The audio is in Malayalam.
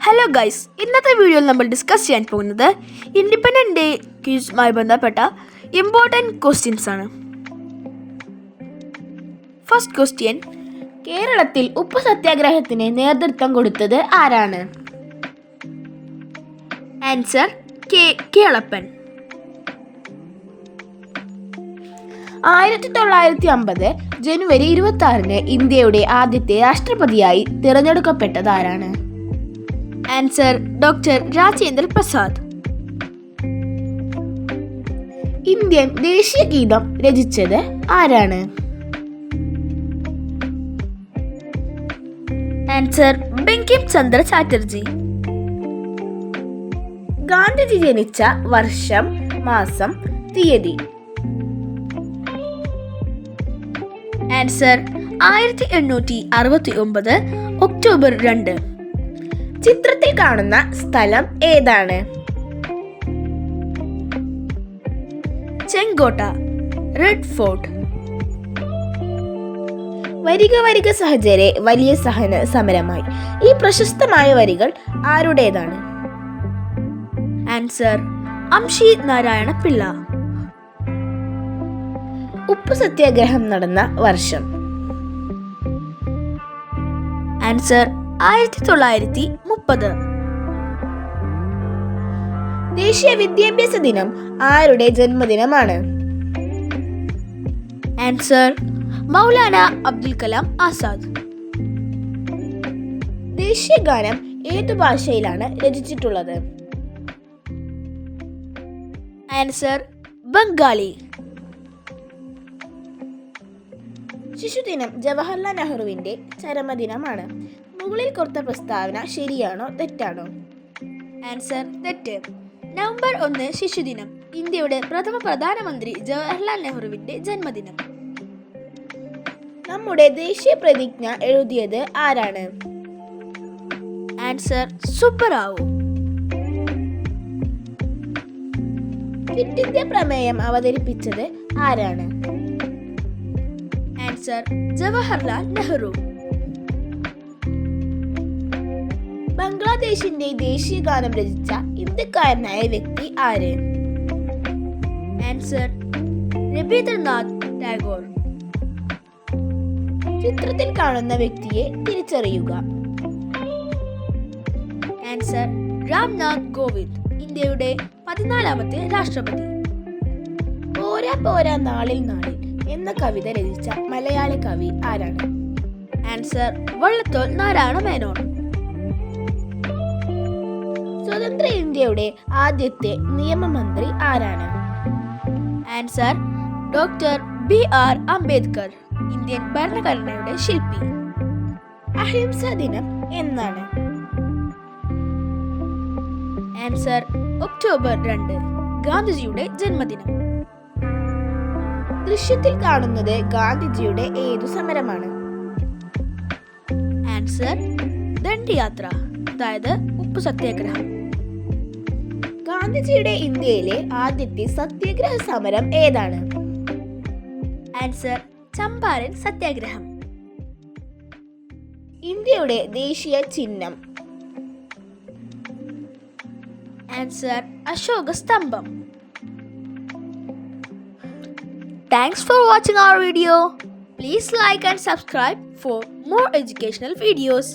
ഹലോ ഗൈസ്, ഇന്നത്തെ വീഡിയോയിൽ നമ്മൾ ഡിസ്കസ് ചെയ്യാൻ പോകുന്നത് ഇൻഡിപെൻഡൻറ്റ് ഡേ ക്വിസുമായി ബന്ധപ്പെട്ട ഇമ്പോർട്ടൻറ്റ് ക്വസ്റ്റ്യൻസ് ആണ്. ഫസ്റ്റ് ക്വസ്റ്റ്യൻ: കേരളത്തിൽ ഉപ്പ് സത്യാഗ്രഹത്തിന് നേതൃത്വം കൊടുത്തത് ആരാണ്? ആൻസർ: കേളപ്പൻ. 1950 ജനുവരി 26 ഇന്ത്യയുടെ ആദ്യത്തെ രാഷ്ട്രപതിയായി തിരഞ്ഞെടുക്കപ്പെട്ടത് ആരാണ്? Answer: doctor Rajendra Prasad. Indian ദേശീയ ഗീതം രചിച്ചത് ആരാണ്? ആൻസർ: ബങ്കിം ചന്ദ്ര ചാറ്റർജി. ഗാന്ധിജി ജനിച്ച വർഷം, മാസം, തീയതി? Answer: 1869 October 2. ചിത്രത്തിൽ കാണുന്ന സ്ഥലം ഏതാണ്? ചെങ്കോട്ട, റെഡ് ഫോർട്ട്. വരിക വരിക സഹചരെ വലിയ സഹന സമരമായി. ഈ പ്രശസ്തമായ വരികൾ ആരുടേതാണ്? ആൻസർ: അംഷി നാരായണ പിള്ള. ഉപ്പ് സത്യാഗ്രഹം നടന്ന വർഷം? ആൻസർ: 1930. ദേശീയ വിദ്യാഭ്യാസ ദിനം ആരുടെ ജന്മദിനമാണ്? ആൻസർ: മൗലാന അബ്ദുൽ കലാം ആസാദ്. ദേശീയ ഗാനം ഏതു ഭാഷയിലാണ് രചിച്ചിട്ടുള്ളത്? ആൻസർ: ബംഗാളി. ശിശുദിനം ജവഹർലാൽ നെഹ്റുവിന്റെ ചരമദിനമാണ്. മുകളിൽ കൊടുത്ത പ്രസ്താവന ശരിയാണോ തെറ്റാണോ? ആൻസർ: തെറ്റ്. നവംബർ 1 ശിശുദിനം. ഇന്ത്യയുടെ പ്രഥമ പ്രധാനമന്ത്രി ജവഹർലാൽ നെഹ്റുവിന്റെ ജന്മദിനം. നമ്മുടെ ദേശീയ പ്രതിജ്ഞ എഴുതിയത് ആരാണ്? ആൻസർ: സുബ്ബറാവു. ക്വിറ്റ് ഇന്ത്യ പ്രമേയം അവതരിപ്പിച്ചത് ആരാണ്? ആൻസർ: ജവഹർലാൽ നെഹ്റു. ബംഗ്ലാദേശിന്റെ ദേശീയ ഗാനം രചിച്ച ഇന്ത്യക്കാരനായ വ്യക്തി ആര്? ആൻസർ: രവീന്ദ്രനാഥ് ടാഗോർ. ചിത്രത്തിൽ കാണുന്ന വ്യക്തിയെ തിരിച്ചറിയുക. ആൻസർ: രാംനാഥ് കോവിന്ദ്, ഇന്ത്യയുടെ 14ാമത്തെ രാഷ്ട്രപതി. പോരാ പോരാ നാളിൽ നാളിൽ എന്ന കവിത രചിച്ച മലയാള കവി ആരാണ്? ആൻസർ: വള്ളത്തോൾ നാരായണ മേനോൻ. സ്വതന്ത്ര ഇന്ത്യയുടെ ആദ്യത്തെ നിയമമന്ത്രി ആരാണ്? Answer: doctor BR Ambedkar, Indian ഭരണഘടനയുടെ ശില്പി. അഹിംസാ ദിനം എന്നാണ്? ആൻസർ: ഒക്ടോബർ 2, ഗാന്ധിജിയുടെ ജന്മദിനം. ദൃശ്യത്തിൽ കാണുന്നത് ഗാന്ധിജിയുടെ ഏതു സമരമാണ്? ആൻസർ: ദണ്ഡിയാത്ര, അതായത് ഉപ്പ് സത്യാഗ്രഹം. ഗാന്ധിജിയുടെ ഇന്ത്യയിലെ ആദ്യത്തെ സത്യാഗ്രഹ സമരം ഏതാണ്? ആൻസർ: ചമ്പാരൻ സത്യാഗ്രഹം. ഇന്ത്യയുടെ ദേശീയ ചിഹ്നം? ആൻസർ: അശോക സ്തംഭം. Thanks for watching our video. Please like and subscribe for more educational videos.